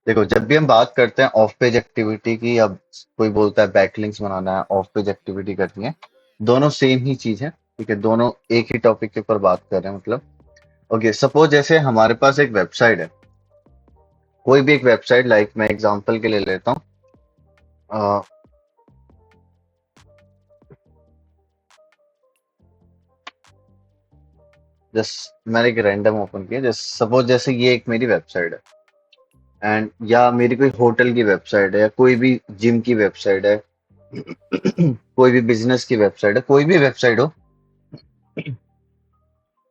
देखो, जब भी हम बात करते हैं ऑफ पेज एक्टिविटी की, अब कोई बोलता है बैकलिंक्स बनाना है, ऑफ पेज एक्टिविटी करनी है, दोनों सेम ही चीज है। ठीक है, दोनों एक ही टॉपिक के ऊपर बात कर रहे हैं मतलब। ओके, सपोज जैसे हमारे पास एक वेबसाइट है, कोई भी एक वेबसाइट, लाइक मैं एग्जांपल के लिए लेता हूँ। जस्ट मैंने एक रैंडम ओपन किया, जस्ट सपोज जैसे ये एक मेरी वेबसाइट है, एंड या मेरी कोई होटल की वेबसाइट है, या कोई भी जिम की वेबसाइट है, कोई भी बिजनेस की वेबसाइट है, कोई भी वेबसाइट हो,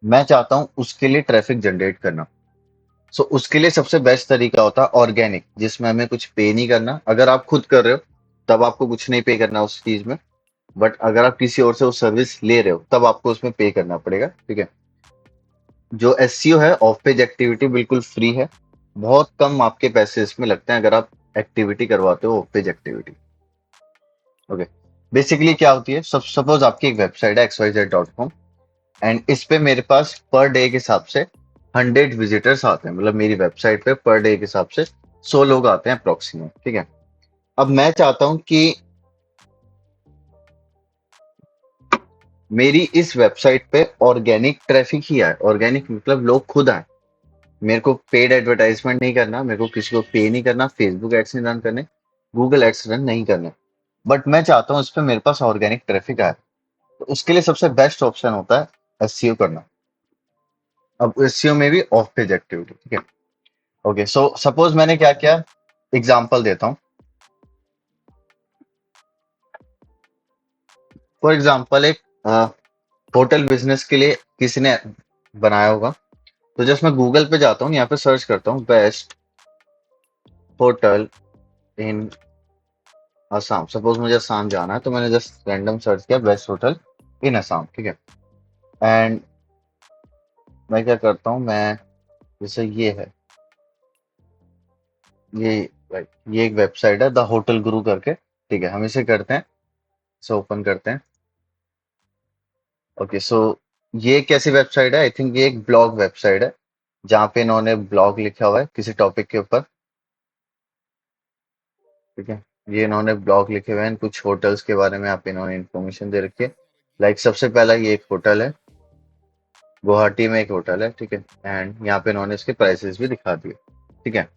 मैं चाहता हूं उसके लिए ट्रैफिक जनरेट करना। सो उसके लिए सबसे बेस्ट तरीका होता है ऑर्गेनिक, जिसमें हमें कुछ पे नहीं करना। अगर आप खुद कर रहे हो तब आपको कुछ नहीं पे करना उस चीज में, बट अगर आप किसी और से वो सर्विस ले रहे हो तब आपको उसमें पे करना पड़ेगा। ठीक है, जो एसईओ है, ऑफ पेज एक्टिविटी, बिल्कुल फ्री है। बहुत कम आपके पैसे इसमें लगते हैं अगर आप एक्टिविटी करवाते हो, of page activity. Okay, basically क्या होती है, सब सपोज आपकी एक वेबसाइट है xyz.com, एंड इस पे मेरे पास पर डे के हिसाब से 100 विजिटर्स आते हैं, मतलब मेरी वेबसाइट पे पर डे के हिसाब से 100 लोग आते हैं अप्रोक्सीमेट। ठीक है, अब मैं चाहता हूं कि मेरी इस वेबसाइट पे ऑर्गेनिक ट्रैफिक ही आए। ऑर्गेनिक मतलब लोग खुद आए, मेरे को पेड एडवर्टाइजमेंट नहीं करना, मेरे को किसी को पे नहीं करना, फेसबुक एड्स नहीं रन करने, गूगल एड्स रन नहीं करने, बट मैं चाहता हूँ इस पे मेरे पास ऑर्गेनिक ट्रैफिक आए। तो उसके लिए सबसे बेस्ट ऑप्शन होता है एसईओ करना। अब एसईओ में भी ऑफ पेज एक्टिविटी। ठीक है, ओके, सो सपोज मैंने क्या किया, एग्जांपल देता हूँ। फॉर एग्जांपल एक होटल बिजनेस के लिए किसी ने बनाया होगा, तो जस्ट मैं गूगल पे जाता हूँ, यहाँ पे सर्च करता हूँ best hotel in Assam. Suppose मुझे असम जाना है, तो मैंने जस्ट रैंडम सर्च किया बेस्ट होटल इन असम। ठीक है, एंड मैं क्या करता हूँ, मैं जैसे ये है, ये like, ये एक वेबसाइट है द होटल गुरु करके। ठीक है, हम इसे करते हैं, सो ओपन करते हैं। ओके, सो ये कैसी वेबसाइट है, आई थिंक ये एक ब्लॉग वेबसाइट है, जहाँ पे इन्होंने ब्लॉग लिखा हुआ है किसी टॉपिक के ऊपर। ठीक है, ये इन्होंने ब्लॉग लिखे हुए हैं कुछ होटल्स के बारे में, यहाँ पे इन्होंने इन्फॉर्मेशन दे रखी है। लाइक सबसे पहला ये एक होटल है, गुवाहाटी में एक होटल है। ठीक है, एंड यहाँ पे इन्होंने इसके प्राइसेस भी दिखा दिए। ठीक है,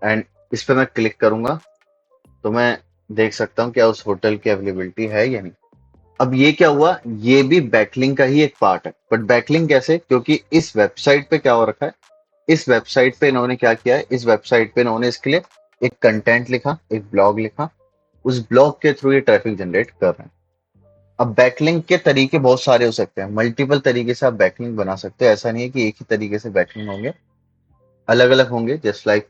एंड इस पे मैं क्लिक करूंगा तो मैं देख सकता हूँ क्या उस होटल की अवेलेबिलिटी है या नहीं। अब ये क्या हुआ, ये भी बैकलिंक का ही एक पार्ट है, बट बैकलिंक कैसे, क्योंकि इस वेबसाइट पे क्या हो रखा है, इस वेबसाइट पे इन्होंने क्या किया है, इस वेबसाइट पे इन्होंने इसके लिए एक कंटेंट लिखा, एक ब्लॉग लिखा, उस ब्लॉग के थ्रू ये ट्रैफिक जनरेट कर रहे हैं। अब बैकलिंक के तरीके बहुत सारे हो सकते हैं, मल्टीपल तरीके से आप बैकलिंक बना सकते हैं, ऐसा नहीं है कि एक ही तरीके से बैकलिंक होंगे, अलग अलग होंगे। Just like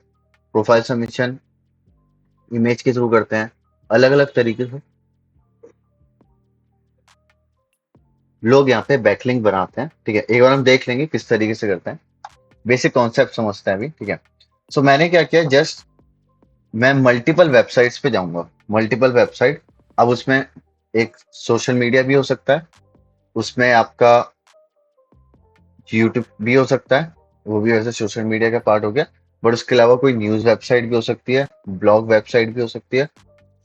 profile submission image के थ्रू करते हैं, अलग अलग तरीके से लोग यहाँ पे बैकलिंक बनाते हैं। ठीक है, एक बार हम देख लेंगे किस तरीके से करते हैं, बेसिक कॉन्सेप्ट समझते हैं अभी। ठीक है, सो मैंने क्या किया, जस्ट मैं मल्टीपल वेबसाइट्स पे जाऊंगा, मल्टीपल वेबसाइट। अब उसमें एक सोशल मीडिया भी हो सकता है, उसमें आपका यूट्यूब भी हो सकता है, वो भी वैसे सोशल मीडिया का पार्ट हो गया, बट उसके अलावा कोई न्यूज वेबसाइट भी हो सकती है, ब्लॉग वेबसाइट भी हो सकती है,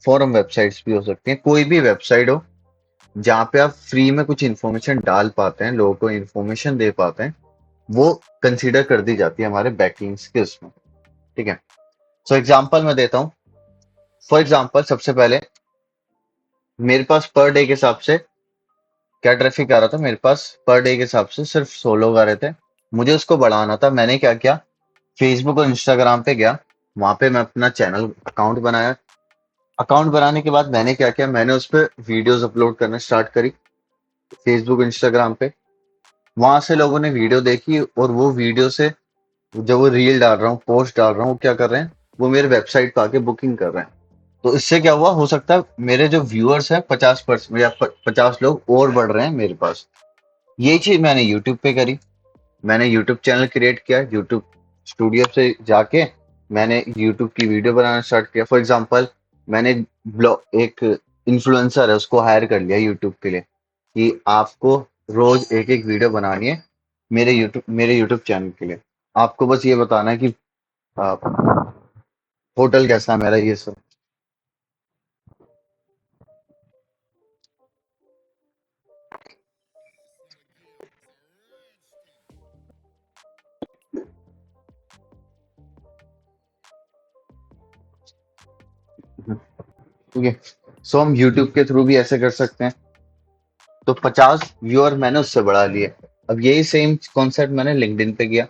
फॉरम वेबसाइट्स भी हो सकती है, कोई भी वेबसाइट हो जहाँ पे आप फ्री में कुछ इन्फॉर्मेशन डाल पाते हैं, लोगों को इन्फॉर्मेशन दे पाते हैं, वो कंसीडर कर दी जाती है हमारे बैकलिंक्स के उसमें। ठीक है, सो एग्जांपल मैं देता हूँ। फॉर एग्जांपल सबसे पहले मेरे पास पर डे के हिसाब से क्या ट्रैफिक आ रहा था, मेरे पास पर डे के हिसाब से सिर्फ 100 लोग आ रहे थे। मुझे उसको बढ़ाना था, मैंने क्या किया, फेसबुक और इंस्टाग्राम पे गया, वहां पे मैं अपना चैनल अकाउंट बनाया। अकाउंट बनाने के बाद मैंने क्या किया, मैंने उस पर वीडियोस अपलोड करना स्टार्ट करी, फेसबुक इंस्टाग्राम पे। वहां से लोगों ने वीडियो देखी, और वो वीडियो से जब वो रील डाल रहा हूँ, पोस्ट डाल रहा हूँ, वो क्या कर रहे हैं, वो मेरे वेबसाइट पे आके बुकिंग कर रहे हैं। तो इससे क्या हुआ, हो सकता है मेरे जो व्यूअर्स हैं 50% या 50 लोग और बढ़ रहे हैं मेरे पास। यही चीज मैंने यूट्यूब पे करी, मैंने यूट्यूब चैनल क्रिएट किया, यूट्यूब स्टूडियो से जाके मैंने यूट्यूब की वीडियो बनाना स्टार्ट किया। फॉर एग्जांपल मैंने ब्लॉग एक इन्फ्लुएंसर है उसको हायर कर लिया यूट्यूब के लिए, कि आपको रोज एक एक वीडियो बनानी है मेरे यूट्यूब चैनल के लिए। आपको बस ये बताना है कि होटल कैसा है मेरा, ये सब। ठीक है। सो हम यूट्यूब के थ्रू भी ऐसे कर सकते हैं। तो 50 व्यूअर मैंने उससे बढ़ा लिए। अब यही सेम कॉन्सेप्ट मैंने लिंक्डइन पे किया।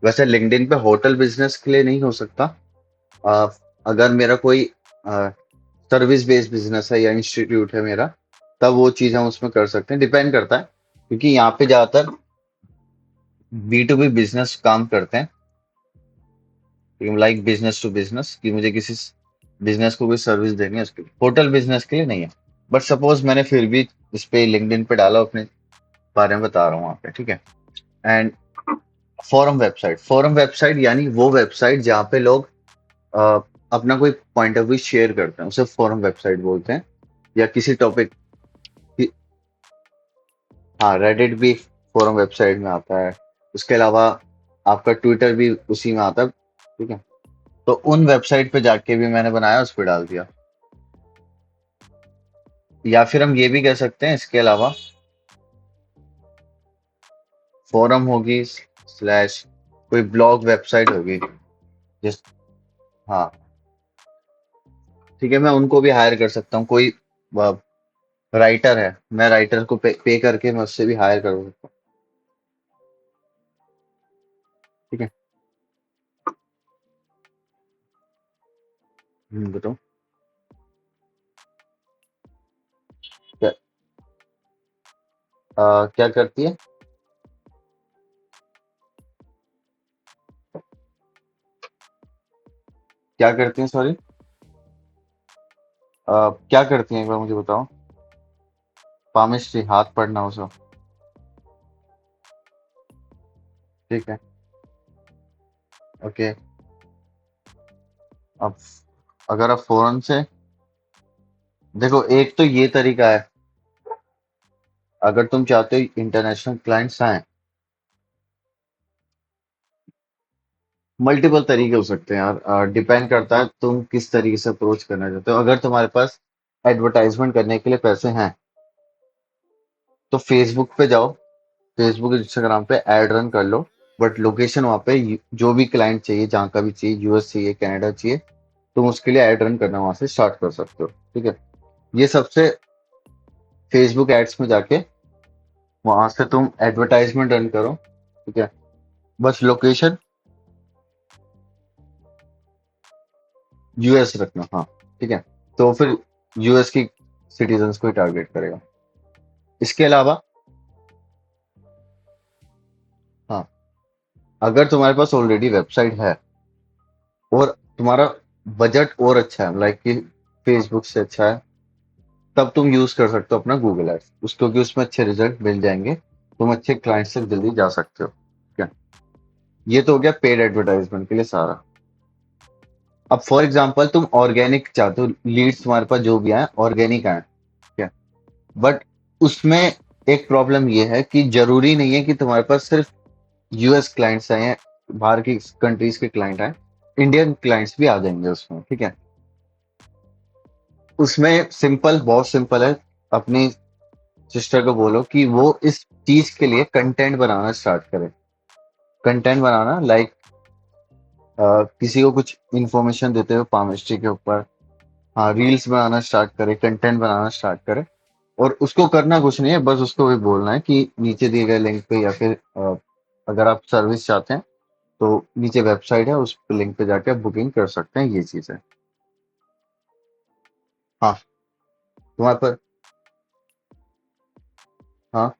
वैसे लिंक्डइन पे होटल बिजनेस के लिए नहीं हो सकता। अ, अगर मेरा कोई सर्विस बेस्ड बिजनेस है या इंस्टीट्यूट है मेरा, तब वो चीज हम उसमें कर सकते हैं, डिपेंड करता है। क्योंकि यहाँ पे ज्यादातर बी टू बी बिजनेस काम करते हैं, लाइक बिजनेस टू बिजनेस, कि मुझे किसी बिजनेस को कोई सर्विस देनी है, उसके लिए। होटल बिजनेस के लिए नहीं है। बट सपोज मैंने फिर भी इस पे लिंक्डइन पे डाला, अपने बारे में बता रहा हूँ वहाँ पे, ठीक है। एंड फोरम वेबसाइट यानी वो वेबसाइट जहाँ पे लोग अ, अपना कोई पॉइंट ऑफ व्यू शेयर करते हैं, उसे फोरम वेबसाइट बोलते हैं। या किसी टॉपिक। हाँ, रेडिट भी फोरम वेबसाइट में आता है। उसके अलावा आपका ट्विटर भी उसी में आता है, ठीक है। तो उन वेबसाइट पे जाके भी मैंने बनाया, उस पर डाल दिया। या फिर हम ये भी कह सकते हैं, इसके अलावा फोरम होगी स्लैश कोई ब्लॉग वेबसाइट होगी, जिस हाँ, ठीक है, मैं उनको भी हायर कर सकता हूँ। कोई राइटर है, मैं राइटर को पे करके मैं उससे भी हायर कर सकता हूँ। ठीक है। बताओ। क्या, क्या करती है? क्या करती है, सॉरी। क्या करती है, एक बार मुझे बताओ। पामिस्ट्री, हाथ पढ़ना उसे। ठीक है। ओके। अब अगर आप फौरन से देखो, एक तो ये तरीका है। अगर तुम चाहते हो इंटरनेशनल क्लाइंट्स आए, मल्टीपल तरीके हो सकते हैं यार। डिपेंड करता है तुम किस तरीके से अप्रोच करना चाहते हो। अगर तुम्हारे पास एडवर्टाइजमेंट करने के लिए पैसे हैं, तो फेसबुक पे जाओ। फेसबुक इंस्टाग्राम पे एड रन कर लो। बट लोकेशन वहाँ पे जो भी क्लाइंट चाहिए, जहाँ का भी चाहिए, यूएस चाहिए, कनाडा चाहिए, तुम उसके लिए एड रन करना वहां से स्टार्ट कर सकते हो। ठीक है। ये सबसे फेसबुक एड्स में जाके वहां से तुम एडवर्टाइजमेंट रन करो। ठीक है। बस लोकेशन यूएस रखना, हाँ। ठीक है। तो फिर यूएस की सिटीजन्स को ही टारगेट करेगा। इसके अलावा, हाँ, अगर तुम्हारे पास ऑलरेडी वेबसाइट है और तुम्हारा बजट और अच्छा है, लाइक कि फेसबुक से अच्छा है, तब तुम यूज कर सकते हो अपना गूगल एड्स, क्योंकि उसमें अच्छे रिजल्ट मिल जाएंगे। तुम अच्छे क्लाइंट तक जल्दी जा सकते हो। ठीक है। ये तो हो गया पेड एडवर्टाइजमेंट के लिए सारा। अब फॉर एग्जांपल तुम ऑर्गेनिक चाहते हो, लीड्स तुम्हारे पास जो भी आए ऑर्गेनिक आए। ठीक है। बट उसमें एक प्रॉब्लम ये है कि जरूरी नहीं है कि तुम्हारे पास सिर्फ यूएस क्लाइंट्स आए हैं, बाहर की कंट्रीज के क्लाइंट आए, इंडियन क्लाइंट्स भी आ जाएंगे उसमें। ठीक है। उसमें सिंपल, बहुत सिंपल है। अपनी सिस्टर को बोलो कि वो इस चीज के लिए कंटेंट बनाना स्टार्ट करे। कंटेंट बनाना, लाइक किसी को कुछ इंफॉर्मेशन देते हुए पामिस्ट्री के ऊपर, हाँ, रील्स बनाना स्टार्ट करे, कंटेंट बनाना स्टार्ट करे। और उसको करना कुछ नहीं है, बस उसको भी बोलना है कि नीचे दिए गए लिंक पे, या फिर अगर आप सर्विस चाहते हैं तो नीचे वेबसाइट है, उस लिंक पे जाके आप बुकिंग कर सकते हैं। ये चीज है। हाँ, तुम्हारे पर, हाँ,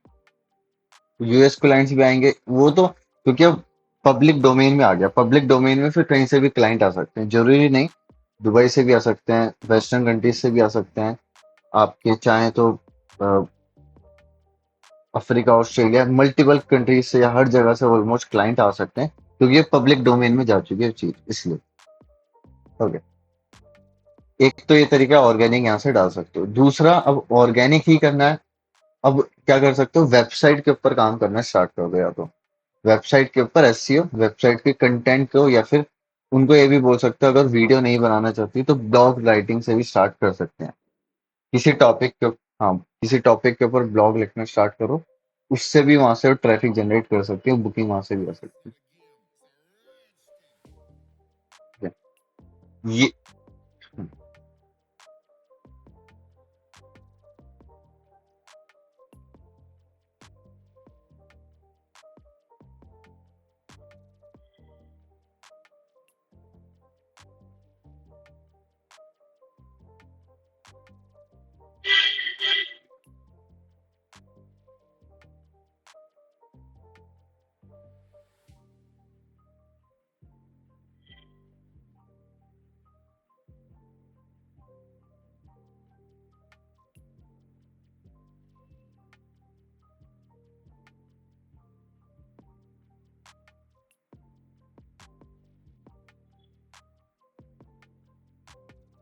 यूएस क्लाइंट्स भी आएंगे वो तो, क्योंकि अब पब्लिक डोमेन में आ गया। पब्लिक डोमेन में फिर कहीं से भी क्लाइंट आ सकते हैं, जरूरी नहीं। दुबई से भी आ सकते हैं, वेस्टर्न कंट्रीज से भी आ सकते हैं। आपके चाहें तो अफ्रीका, ऑस्ट्रेलिया, मल्टीपल कंट्रीज से या हर जगह से ऑलमोस्ट क्लाइंट आ सकते हैं, क्योंकि ये पब्लिक डोमेन में जा चुकी है चीज, इसलिए। ओके। एक तो ये तरीका ऑर्गेनिक यहाँ से डाल सकते हो। दूसरा, अब ऑर्गेनिक ही करना है। अब क्या कर सकते हो, वेबसाइट के ऊपर काम करना स्टार्ट कर दो। या तो वेबसाइट के ऊपर एसईओ, वेबसाइट के कंटेंट को, या फिर उनको ये भी बोल सकते हो, अगर वीडियो नहीं बनाना चाहती तो ब्लॉग राइटिंग से भी स्टार्ट कर सकते हैं। किसी टॉपिक के हाँ, किसी टॉपिक के ऊपर ब्लॉग लिखना स्टार्ट करो, उससे भी वहां से ट्रैफिक जनरेट कर सकती है, बुकिंग वहां से भी आ सकती है। ये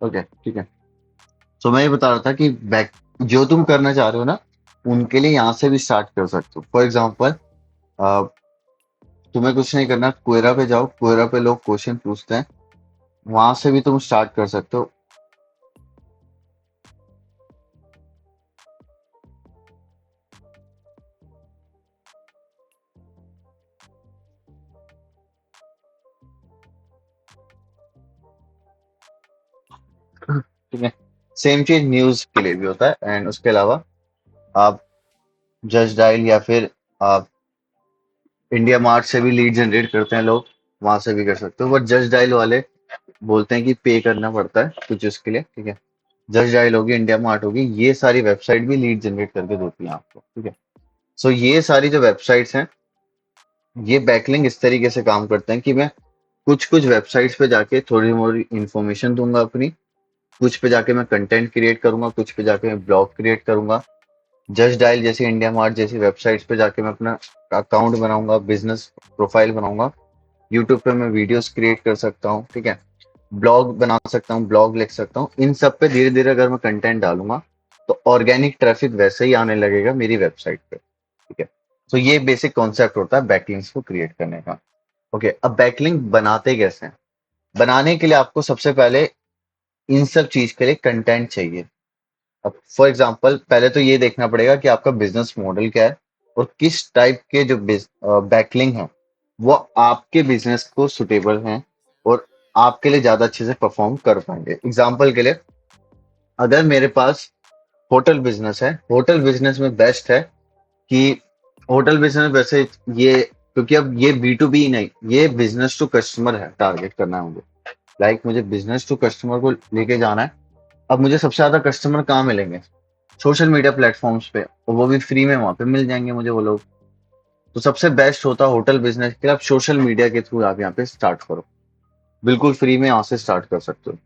ओके, ठीक है। तो मैं ये बता रहा था कि बैक जो तुम करना चाह रहे हो ना, उनके लिए यहाँ से भी स्टार्ट कर सकते हो। फॉर एग्जाम्पल, तुम्हें कुछ नहीं करना, कोयरा पे जाओ, कोयरा पे लोग क्वेश्चन पूछते हैं, वहां से भी तुम स्टार्ट कर सकते हो। ठीक है। सेम चीज न्यूज के लिए भी होता है, एंड उसके अलावा आप जस्ट डायल या फिर आप इंडिया मार्ट से भी लीड जनरेट करते हैं लोग, वहां से भी कर सकते हो। बट जस्ट डायल वाले बोलते हैं कि पे करना पड़ता है कुछ उसके लिए, ठीक है। जस्ट डायल होगी, इंडिया मार्ट होगी, ये सारी वेबसाइट भी लीड जनरेट करके देती हैं आपको, ठीक है। सो ये सारी जो वेबसाइट्स हैं, ये बैकलिंक इस तरीके से काम करते हैं कि मैं कुछ कुछ वेबसाइट्स पे जाके थोड़ी मोड़ी इंफॉर्मेशन दूंगा अपनी, कुछ पे जाके मैं कंटेंट क्रिएट करूंगा, कुछ पे जाके मैं ब्लॉग क्रिएट करूंगा। जस्ट डायल जैसे, इंडिया मार्ट जैसी वेबसाइट्स पे जाके मैं अपना अकाउंट बनाऊंगा, बिजनेस प्रोफाइल बनाऊंगा। यूट्यूब पे मैं वीडियोस क्रिएट कर सकता हूँ, ठीक है। ब्लॉग बना सकता हूँ, ब्लॉग लिख सकता हूँ। इन सब पे धीरे धीरे अगर मैं कंटेंट डालूंगा तो ऑर्गेनिक ट्रैफिक वैसे ही आने लगेगा मेरी वेबसाइट पे, ठीक है। तो ये बेसिक कॉन्सेप्ट होता है बैकलिंक्स को क्रिएट करने का। ओके, अब बैकलिंक बनाते कैसे हैं? बनाने के लिए आपको सबसे पहले इन सब चीज के लिए कंटेंट चाहिए। अब फॉर एग्जांपल, पहले तो ये देखना पड़ेगा कि आपका बिजनेस मॉडल क्या है और किस टाइप के जो बैकलिंक हैं वो आपके बिजनेस को सुटेबल हैं और आपके लिए ज्यादा अच्छे से परफॉर्म कर पाएंगे। एग्जांपल के लिए, अगर मेरे पास होटल बिजनेस है, होटल बिजनेस में बेस्ट है कि होटल बिजनेस वैसे ये, क्योंकि अब ये B2B नहीं, ये बिजनेस टू कस्टमर है, टारगेट करना है मुझे। मुझे बिजनेस टू कस्टमर को लेके जाना है। अब मुझे सबसे ज्यादा कस्टमर कहाँ मिलेंगे? सोशल मीडिया प्लेटफॉर्म्स पे, और वो भी फ्री में वहां पे मिल जाएंगे मुझे वो लोग। तो सबसे बेस्ट होता है होटल बिजनेस के लिए आप सोशल मीडिया के थ्रू आप यहाँ पे स्टार्ट करो, बिल्कुल फ्री में यहाँ से स्टार्ट कर सकते हो,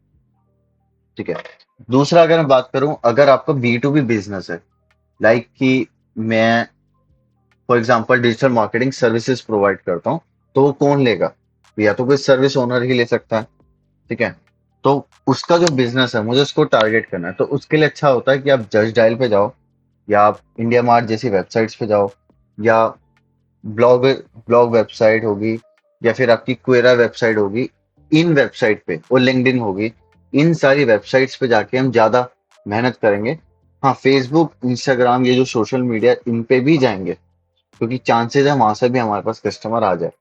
ठीक है। दूसरा, अगर मैं बात करूं, अगर आपका B2B बिजनेस है, कि मैं for example digital marketing services provide करता हूँ, तो वो कौन लेगा? या तो कोई सर्विस ओनर ही ले सकता है, ठीक है। तो उसका जो बिजनेस है मुझे उसको टारगेट करना है, तो उसके लिए अच्छा होता है कि आप जस्ट डायल पे जाओ, या आप इंडिया मार्ट जैसी वेबसाइट्स पे जाओ, या ब्लॉग ब्लॉग वेबसाइट होगी, या फिर आपकी क्वेरा वेबसाइट होगी, इन वेबसाइट पे, और लिंक्डइन होगी, इन सारी वेबसाइट्स पे जाके हम ज्यादा मेहनत करेंगे। हाँ, फेसबुक, इंस्टाग्राम, ये जो सोशल मीडिया, इन पे भी जाएंगे, क्योंकि चांसेस है वहां से भी हमारे पास कस्टमर आ जाए।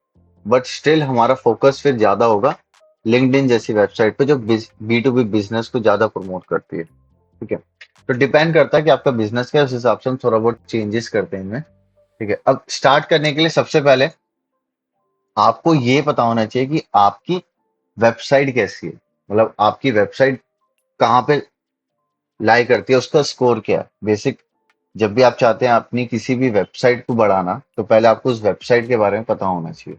बट स्टिल हमारा फोकस फिर ज्यादा होगा लिंक्डइन जैसी वेबसाइट पे, जो B2B बिजनेस को ज्यादा प्रमोट करती है, ठीक है। तो डिपेंड करता है कि आपका बिजनेस क्या है, उस हिसाब से हम थोड़ा बहुत चेंजेस करते हैं इनमें, ठीक है। अब स्टार्ट करने के लिए सबसे पहले आपको ये पता होना चाहिए कि आपकी वेबसाइट कैसी है, मतलब आपकी वेबसाइट कहाँ पे लाई करती है, उसका स्कोर क्या है, बेसिक। जब भी आप चाहते हैं अपनी किसी भी वेबसाइट को बढ़ाना, तो पहले आपको उस वेबसाइट के बारे में पता होना चाहिए।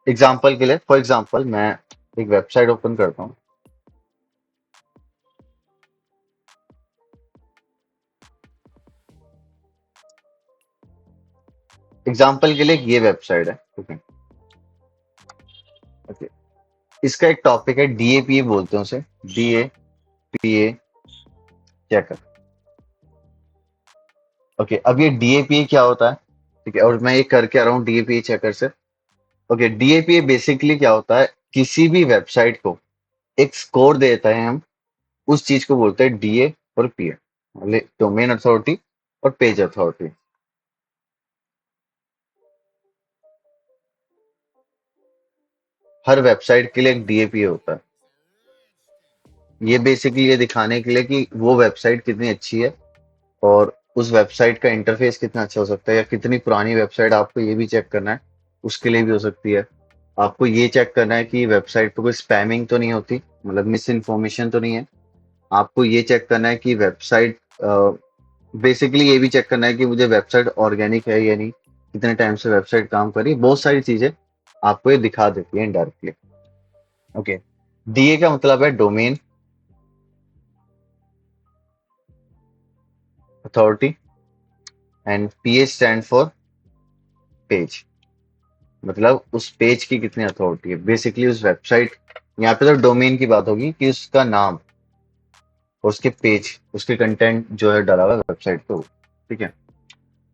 एग्जाम्पल के लिए, फॉर एग्जाम्पल, मैं एक वेबसाइट ओपन करता हूँ। एग्जाम्पल के लिए ये वेबसाइट है, ठीक है। ओके, इसका एक टॉपिक है, DAPA बोलते हैं उसे, DAPA चेकर। ओके, अब ये DAPA क्या होता है, ठीक है, और मैं ये करके आ रहा हूँ DAPA चेकर से। ओके, DAPA बेसिकली क्या होता है? किसी भी वेबसाइट को एक स्कोर देता है हम, उस चीज को बोलते हैं डीए और पीए, मतलब डोमेन अथॉरिटी और पेज अथॉरिटी। हर वेबसाइट के लिए एक डीएपीए होता है। ये बेसिकली ये दिखाने के लिए कि वो वेबसाइट कितनी अच्छी है और उस वेबसाइट का इंटरफेस कितना अच्छा हो सकता है, या कितनी पुरानी वेबसाइट, आपको ये भी चेक करना है, उसके लिए भी हो सकती है। आपको ये चेक करना है कि वेबसाइट पे कोई स्पैमिंग तो नहीं होती, मतलब मिस इन्फॉर्मेशन तो नहीं है। आपको ये चेक करना है कि वेबसाइट, बेसिकली ये भी चेक करना है कि मुझे वेबसाइट ऑर्गेनिक है या नहीं, कितने टाइम से वेबसाइट काम कर रही है, बहुत सारी चीजें आपको ये दिखा देती है इनडायरेक्टली। ओके, डीए का मतलब है domain authority and PA stand for page, मतलब उस पेज की कितनी अथॉरिटी है, बेसिकली उस वेबसाइट। यहाँ पे तो डोमेन की बात होगी कि उसका नाम और उसके पेज, उसके कंटेंट जो है डाला हुआ है वेबसाइट पे, ठीक है।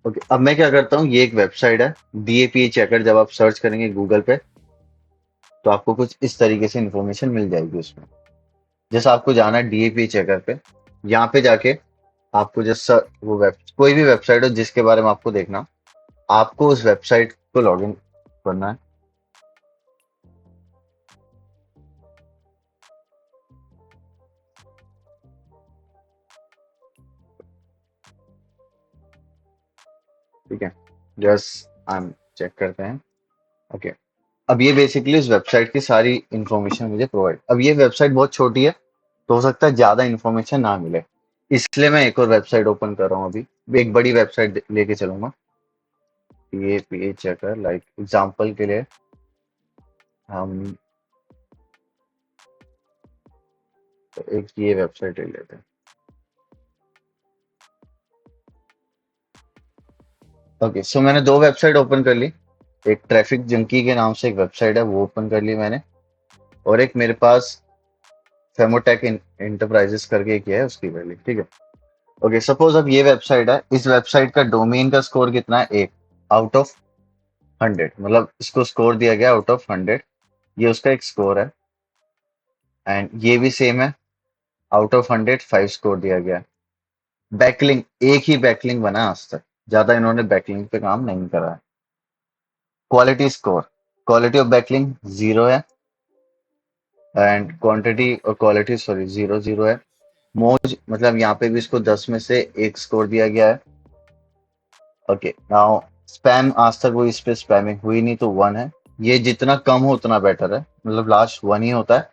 ओके, अब मैं क्या करता हूँ, ये एक वेबसाइट है डीएपीए चेकर, जब आप सर्च करेंगे गूगल पे तो आपको कुछ इस तरीके से इंफॉर्मेशन मिल जाएगी उसमें। जैसा आपको जाना है डीएपीए चेकर पे, यहाँ पे जाके आपको जैसा वो वेब, कोई भी वेबसाइट हो जिसके बारे में आपको देखना, आपको उस वेबसाइट को लॉग इन करना है। ठीक है, जस्ट हम चेक करते हैं। ओके, अब ये बेसिकली इस वेबसाइट की सारी इंफॉर्मेशन मुझे प्रोवाइड, अब ये वेबसाइट बहुत छोटी है तो हो सकता है ज्यादा इंफॉर्मेशन ना मिले, इसलिए मैं एक और वेबसाइट ओपन कर रहा हूँ अभी, एक बड़ी वेबसाइट लेके चलूंगा। ये पेज चेकर, लाइक एग्जांपल के लिए हम एक ये वेबसाइट ले लेते हैं। ओके, सो मैंने दो वेबसाइट ओपन कर ली। एक ट्रैफिक जंकी के नाम से एक वेबसाइट है, वो ओपन कर ली मैंने, और एक मेरे पास फेमोटेक इंटरप्राइजेस करके एक है, उसकी कर ली, ठीक है। ओके, सपोज अब ये वेबसाइट है, इस वेबसाइट का डोमेन का स्कोर कितना है, 1/100, मतलब इसको स्कोर दिया गया आउट ऑफ 100, ये उसका एक स्कोर है। एंड ये भी सेम है, आउट ऑफ 100 5 स्कोर दिया गया है। बैकलिंक, एक ही बैकलिंक बना है आज तक, ज्यादा इन्होंने बैकलिंक पे काम नहीं करा है। Quality score, quality of backlink 0 है, एंड क्वांटिटी और क्वालिटी, सॉरी, 0 0 है। मोज, मतलब यहाँ पे भी इसको 10 में से एक स्कोर दिया गया है। ओके, नाउ स्पैम, आज तक वो इस पे स्पैमिंग हुई नहीं तो 1 है। ये जितना कम हो उतना बेटर है, मतलब लास्ट 1 ही होता है,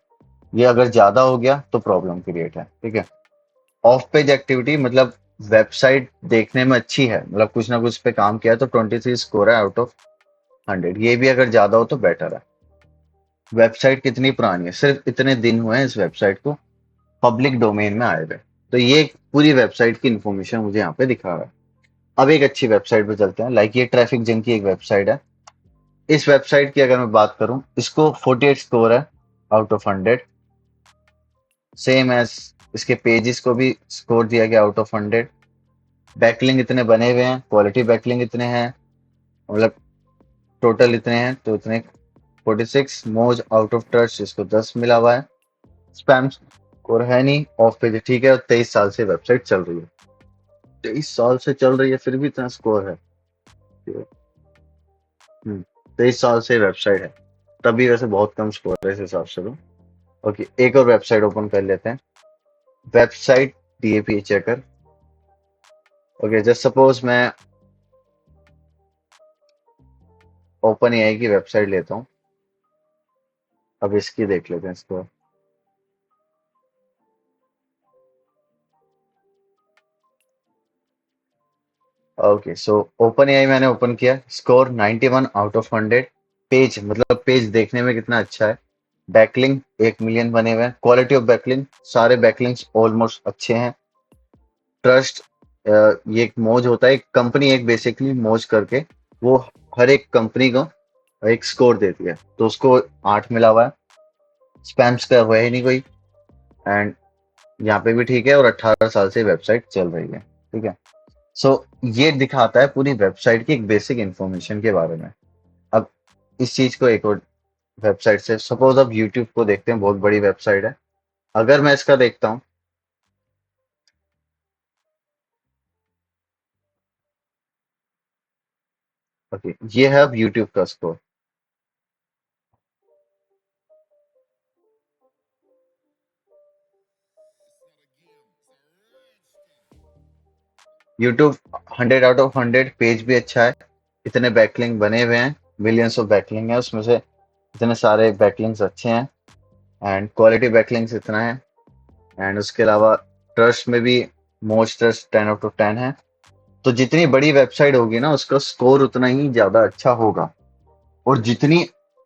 ये अगर ज्यादा हो गया तो प्रॉब्लम क्रिएट है, ठीक है। ऑफ पेज एक्टिविटी, मतलब वेबसाइट देखने में अच्छी है, मतलब कुछ ना कुछ पे काम किया है, तो 23 स्कोर है आउट ऑफ 100, ये भी अगर ज्यादा हो तो बेटर है। वेबसाइट कितनी पुरानी है, सिर्फ इतने दिन हुए हैं इस वेबसाइट को पब्लिक डोमेन में आए हुए, तो ये पूरी वेबसाइट की इंफॉर्मेशन मुझे यहाँ पे दिखा रहा है। अब एक अच्छी वेबसाइट पे चलते हैं, लाइक ये ट्रैफिक जंग की एक वेबसाइट है। इस वेबसाइट की अगर मैं बात करूं, इसको 48 स्कोर है आउट ऑफ 100, सेम एज इसके पेजेस को भी स्कोर दिया गया आउट ऑफ 100। बैकलिंग इतने बने हुए हैं, क्वालिटी बैकलिंग इतने हैं, मतलब टोटल इतने हैं तो इतने 46। मोज आउट ऑफ ट्रस्ट, इसको 10 मिला हुआ है। स्पैम स्कोर है नहीं, ऑफ पेज ठीक है, और 23 साल से वेबसाइट चल रही है, 23 साल से चल रही है फिर भी इतना स्कोर है। 23 साल से वेबसाइट है, तभी वैसे बहुत कम स्कोर है इस हिसाब से तो। ओके, एक और वेबसाइट ओपन कर लेते हैं, website DAP checker. Okay, just suppose मैं ओपन एआई की वेबसाइट लेता हूँ, अब इसकी देख लेते हैं इसको। ओके, सो ओपन एआई मैंने ओपन किया, स्कोर 91 आउट ऑफ 100। पेज, मतलब पेज देखने में कितना अच्छा है। बैकलिंक 1 मिलियन बने हुए हैं, क्वालिटी ऑफ बैकलिंक, सारे बैकलिंक्स ऑलमोस्ट अच्छे हैं। ट्रस्ट, ये एक मौज होता है, एक कंपनी एक बेसिकली मौज करके वो हर एक कंपनी को एक स्कोर देती है, तो उसको 8 मिला हुआ है। स्पैम्स का हुआ ही नहीं कोई, एंड यहाँ पे भी ठीक है, और 18 साल से वेबसाइट चल रही है, ठीक है। सो ये दिखाता है पूरी वेबसाइट की एक बेसिक इंफॉर्मेशन के बारे में। अब इस चीज को एक और वेबसाइट से। सपोज आप यूट्यूब को देखते हैं, बहुत बड़ी वेबसाइट है। अगर मैं इसका देखता हूँ, ओके, ये है अब यूट्यूब का score. YouTube 100 out of 100, page भी अच्छा है, इतने बैकलिंक बने हुए हैं, मिलियंस ऑफ बैकलिंक है उसमें से, इतने सारे बैकलिंक्स अच्छे हैं, एंड क्वालिटी बैकलिंक्स इतना है। एंड उसके अलावा ट्रस्ट में भी मोस्ट ट्रस्ट 10 आउट ऑफ 10 है। तो जितनी बड़ी वेबसाइट होगी ना, उसका स्कोर उतना ही ज्यादा अच्छा होगा। और जितनी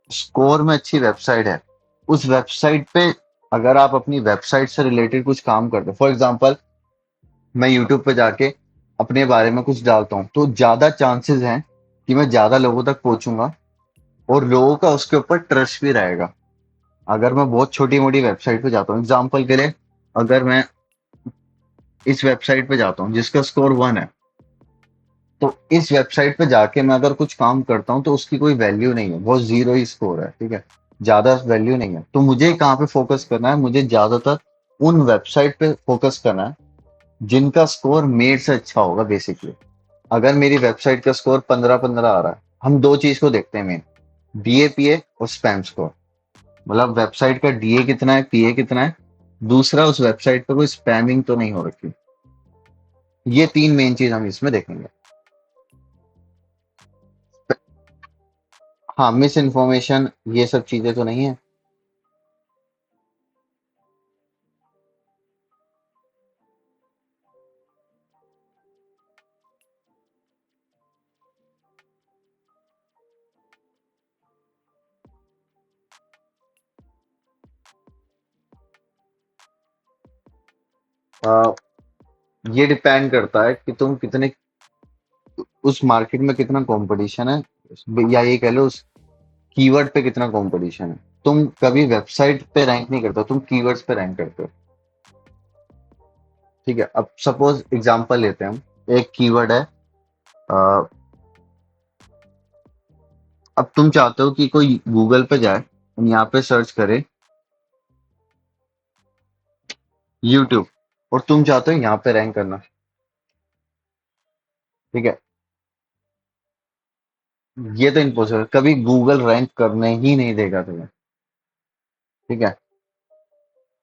स्कोर में अच्छी वेबसाइट है, उस वेबसाइट पे अगर आप अपनी वेबसाइट से रिलेटेड कुछ काम करते हो, फॉर एग्जांपल मैं यूट्यूब पे जाके अपने बारे में कुछ डालता हूँ, तो ज्यादा चांसेस हैं कि मैं ज्यादा लोगों तक पहुंचूंगा और लोगों का उसके ऊपर ट्रस्ट भी रहेगा। अगर मैं बहुत छोटी मोटी वेबसाइट पे जाता हूँ, एग्जाम्पल के लिए, अगर मैं इस वेबसाइट पे जाता हूँ जिसका स्कोर 1 है, तो इस वेबसाइट पे जाके मैं अगर कुछ काम करता हूँ तो उसकी कोई वैल्यू नहीं है, वो जीरो ही स्कोर है, ठीक है, ज्यादा वैल्यू नहीं है। तो मुझे कहाँ पे फोकस करना है, मुझे ज्यादातर उन वेबसाइट पे फोकस करना है जिनका स्कोर मेड से अच्छा होगा बेसिकली। अगर मेरी वेबसाइट का स्कोर 15-15 आ रहा है, हम दो चीज को देखते हैं मेन, डीएपीए और स्पैम स्कोर। मतलब वेबसाइट का डीए कितना है, पीए कितना है, दूसरा उस वेबसाइट पे कोई स्पैमिंग तो नहीं हो रखी। ये तीन मेन चीज हम इसमें देखेंगे। हाँ, मिस इन्फॉर्मेशन ये सब चीजें तो नहीं है। आ, ये डिपेंड करता है कि तुम कितने, उस मार्केट में कितना कंपटीशन है, या ये कह लो उस कीवर्ड पे कितना कंपटीशन है। तुम कभी वेबसाइट पे रैंक नहीं करते हो, तुम कीवर्ड्स पे रैंक करते हो। ठीक है, अब सपोज एग्जांपल लेते हैं हम, एक कीवर्ड है, आ, अब तुम चाहते हो कि कोई गूगल पे जाए, यहाँ पे सर्च करे यूट्यूब, और तुम चाहते हो यहाँ पे रैंक करना। ठीक है, ये तो इम्पॉसिबल, कभी गूगल रैंक करने ही नहीं देगा तुम्हें। ठीक है,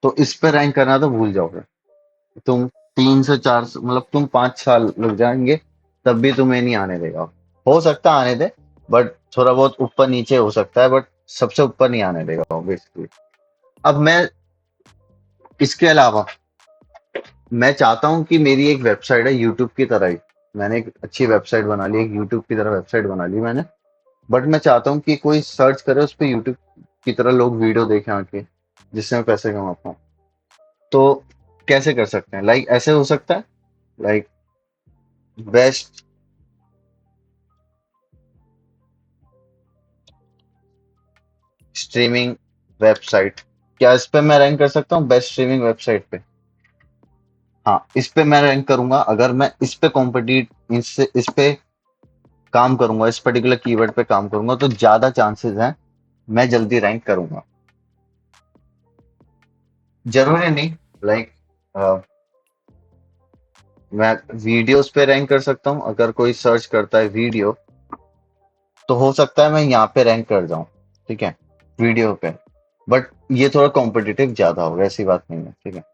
तो इस पे रैंक करना तो भूल जाओगे तुम। 3 से 4, मतलब तुम 5 साल लग जाएंगे, तब भी तुम्हें नहीं आने देगा। हो सकता है आने दे, बट थोड़ा बहुत ऊपर नीचे हो सकता है, बट सबसे ऊपर नहीं आने देगा बेसिकली। अब मैं इसके अलावा, मैं चाहता हूँ कि मेरी एक वेबसाइट है यूट्यूब की तरह ही, मैंने एक अच्छी वेबसाइट बना ली, एक यूट्यूब की तरह वेबसाइट बना ली मैंने। बट मैं चाहता हूँ कि कोई सर्च करे उस पर यूट्यूब की तरह, लोग वीडियो देखें आके, जिससे मैं पैसे कमा पाऊँ। तो कैसे कर सकते हैं, लाइक ऐसे हो सकता है, लाइक बेस्ट स्ट्रीमिंग वेबसाइट, क्या इस पे मैं रैंक कर सकता हूँ बेस्ट स्ट्रीमिंग वेबसाइट पे? हाँ, इस पे मैं रैंक करूंगा अगर मैं इस पे कॉम्पिटिट, इससे इस पे काम करूंगा, इस पर्टिकुलर कीवर्ड पे काम करूंगा, तो ज्यादा चांसेस हैं मैं जल्दी रैंक करूंगा। जरूरी नहीं, लाइक मैं वीडियोस पे रैंक कर सकता हूँ, अगर कोई सर्च करता है वीडियो, तो हो सकता है मैं यहाँ पे रैंक कर जाऊँ। ठीक है, वीडियो पे, बट ये थोड़ा कॉम्पिटिटिव ज्यादा होगा, ऐसी बात नहीं है। ठीक है।